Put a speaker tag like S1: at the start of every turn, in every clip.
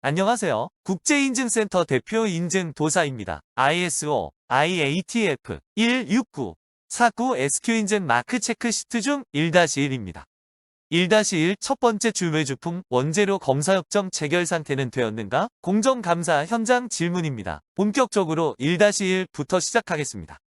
S1: 안녕하세요. 국제인증센터 대표 인증도사입니다. ISO, IATF 169, 49 SQ 인증 마크 체크 시트 중 1-1입니다. 1-1 첫 번째 주외주품 원재료 검사 협정 체결 상태는 되었는가? 공정감사 현장 질문입니다. 본격적으로 1-1부터 시작하겠습니다.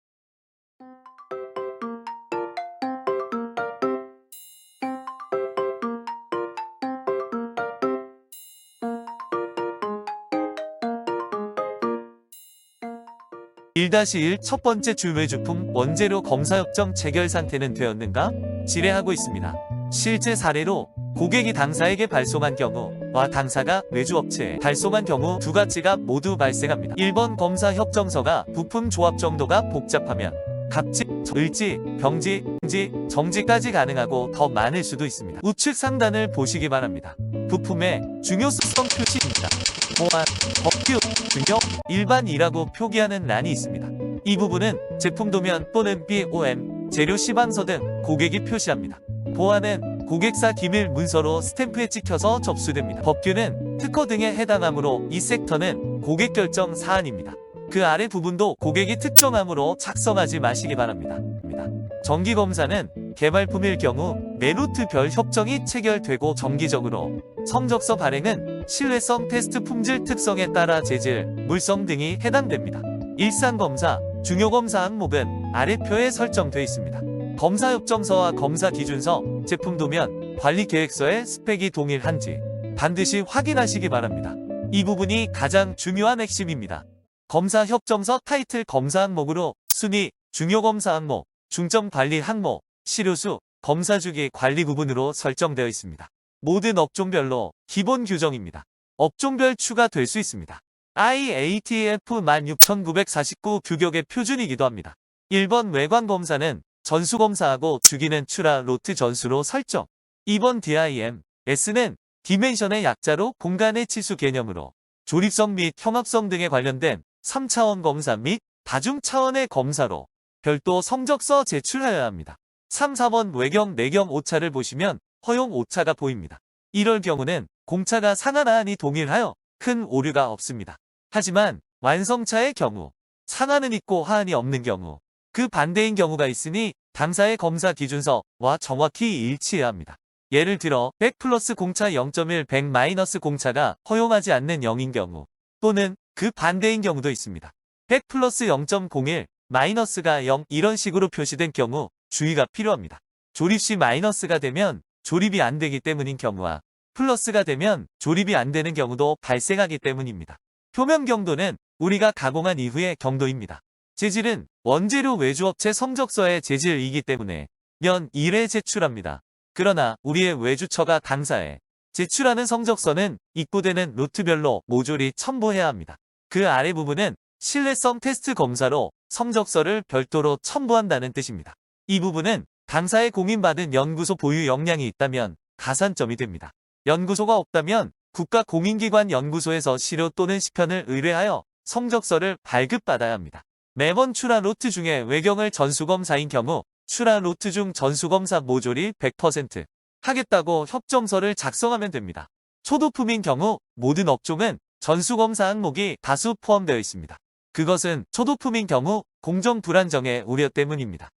S1: 1-1 첫 번째 주외주품 원재료 검사 협정 체결 상태는 되었는가? 질의하고 있습니다. 실제 사례로 고객이 당사에게 발송한 경우와 당사가 외주업체에 발송한 경우 두 가지가 모두 발생합니다. 1번 검사 협정서가 부품 조합 정도가 복잡하면 갑질, 을지, 병지, 정지까지 가능하고 더 많을 수도 있습니다. 우측 상단을 보시기 바랍니다. 부품의 중요성 표시입니다. 보안, 법규, 중요, 일반이라고 표기하는 란이 있습니다. 이 부분은 제품 도면 또는 BOM, 재료 시방서 등 고객이 표시합니다. 보안은 고객사 기밀 문서로 스탬프에 찍혀서 접수됩니다. 법규는 특허 등에 해당하므로 이 섹터는 고객 결정 사안입니다. 그 아래 부분도 고객이 특정함으로 작성하지 마시기 바랍니다. 정기검사는 개발품일 경우 메루트별 협정이 체결되고 정기적으로 성적서 발행은 신뢰성 테스트 품질 특성에 따라 재질, 물성 등이 해당됩니다. 일상검사, 중요검사 항목은 아래 표에 설정되어 있습니다. 검사협정서와 검사기준서, 제품도면, 관리계획서의 스펙이 동일한지 반드시 확인하시기 바랍니다. 이 부분이 가장 중요한 핵심입니다. 검사협정서 타이틀 검사 항목으로 순위, 중요검사 항목, 중점관리 항목, 시료수, 검사주기 관리 부분으로 설정되어 있습니다. 모든 업종별로 기본 규정입니다. 업종별 추가될 수 있습니다. IATF 16949 규격의 표준이기도 합니다. 1번 외관검사는 전수검사하고 주기는 추라 로트 전수로 설정. 2번 DIM, S는 디멘션의 약자로 공간의 치수 개념으로 조립성 및 혐합성 등에 관련된 3차원 검사 및 다중차원의 검사로 별도 성적서 제출하여야 합니다. 3, 4번 외경, 내경 오차를 보시면 허용 오차가 보입니다. 이럴 경우는 공차가 상하하안이 동일하여 큰 오류가 없습니다. 하지만 완성차의 경우 상하는 있고 하한이 없는 경우 그 반대인 경우가 있으니 당사의 검사 기준서와 정확히 일치해야 합니다. 예를 들어 100 플러스 공차 0.1, 100 마이너스 공차가 허용하지 않는 0인 경우 또는 그 반대인 경우도 있습니다. 100 플러스 0.01, 마이너스가 0 이런 식으로 표시된 경우 주의가 필요합니다. 조립 시 마이너스가 되면 조립이 안 되기 때문인 경우와 플러스가 되면 조립이 안 되는 경우도 발생하기 때문입니다. 표면 경도는 우리가 가공한 이후의 경도입니다. 재질은 원재료 외주업체 성적서의 재질이기 때문에 면 1에 제출합니다. 그러나 우리의 외주처가 당사에 제출하는 성적서는 입고되는 로트별로 모조리 첨부해야 합니다. 그 아래 부분은 신뢰성 테스트 검사로 성적서를 별도로 첨부한다는 뜻입니다. 이 부분은 당사에 공인받은 연구소 보유 역량이 있다면 가산점이 됩니다. 연구소가 없다면 국가공인기관 연구소에서 시료 또는 시편을 의뢰하여 성적서를 발급받아야 합니다. 매번 추라 로트 중에 외경을 전수검사인 경우 추라 로트 중 전수검사 모조리 100% 하겠다고 협정서를 작성하면 됩니다. 초도품인 경우 모든 업종은 전수검사 항목이 다수 포함되어 있습니다. 그것은 초도품인 경우 공정 불안정의 우려 때문입니다.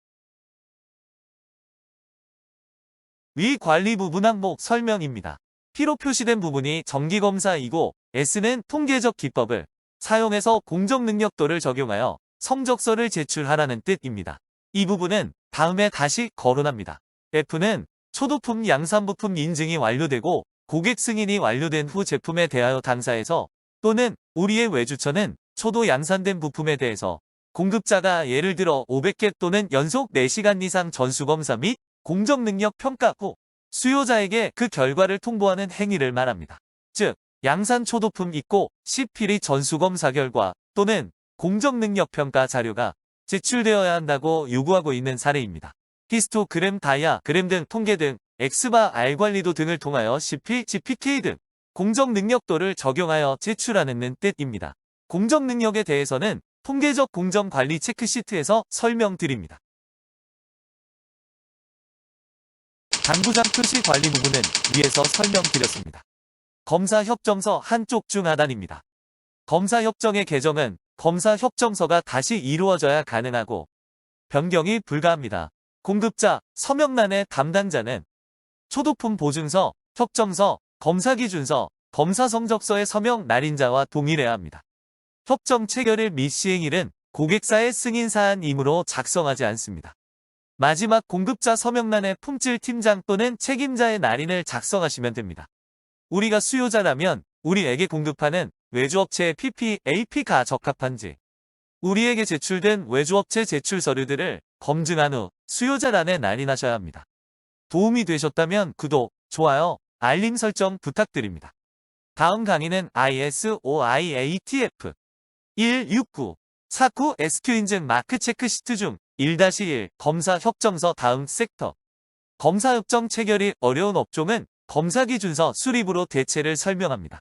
S1: 위 관리 부분 항목 설명입니다. P로 표시된 부분이 정기검사이고 S는 통계적 기법을 사용해서 공정 능력도를 적용하여 성적서를 제출하라는 뜻입니다. 이 부분은 다음에 다시 거론합니다. F는 초도품 양산부품 인증이 완료되고 고객 승인이 완료된 후 제품에 대하여 당사에서 또는 우리의 외주처는 초도 양산된 부품에 대해서 공급자가 예를 들어 500개 또는 연속 4시간 이상 전수검사 및 공정능력 평가 후 수요자에게 그 결과를 통보하는 행위를 말합니다. 즉, 양산 초도품 있고 CP리 전수검사 결과 또는 공정능력평가 자료가 제출되어야 한다고 요구하고 있는 사례입니다. 히스토그램, 다이아그램 등 통계 등 엑스바 R 관리도 등을 통하여 CP, GPK 등 공정능력도를 적용하여 제출하는 뜻입니다. 공정능력에 대해서는 통계적 공정관리 체크시트에서 설명드립니다. 당구장 표시 관리 부분은 위에서 설명드렸습니다. 검사협정서 한쪽 중 하단입니다. 검사협정의 개정은 검사협정서가 다시 이루어져야 가능하고 변경이 불가합니다. 공급자, 서명란의 담당자는 초도품 보증서, 협정서, 검사기준서, 검사성적서의 서명 날인자와 동일해야 합니다. 협정 체결일 및 시행일은 고객사의 승인사안이므로 작성하지 않습니다. 마지막 공급자 서명란에 품질 팀장 또는 책임자의 날인을 작성하시면 됩니다. 우리가 수요자라면 우리에게 공급하는 외주업체의 PPAP가 적합한지 우리에게 제출된 외주업체 제출 서류들을 검증한 후 수요자란에 날인하셔야 합니다. 도움이 되셨다면 구독, 좋아요, 알림 설정 부탁드립니다. 다음 강의는 ISO IATF 16949 SQ 인증 마크 체크 시트 중 1-1 검사 협정서 다음 섹터 검사 협정 체결이 어려운 업종은 검사 기준서 수립으로 대체를 설명합니다.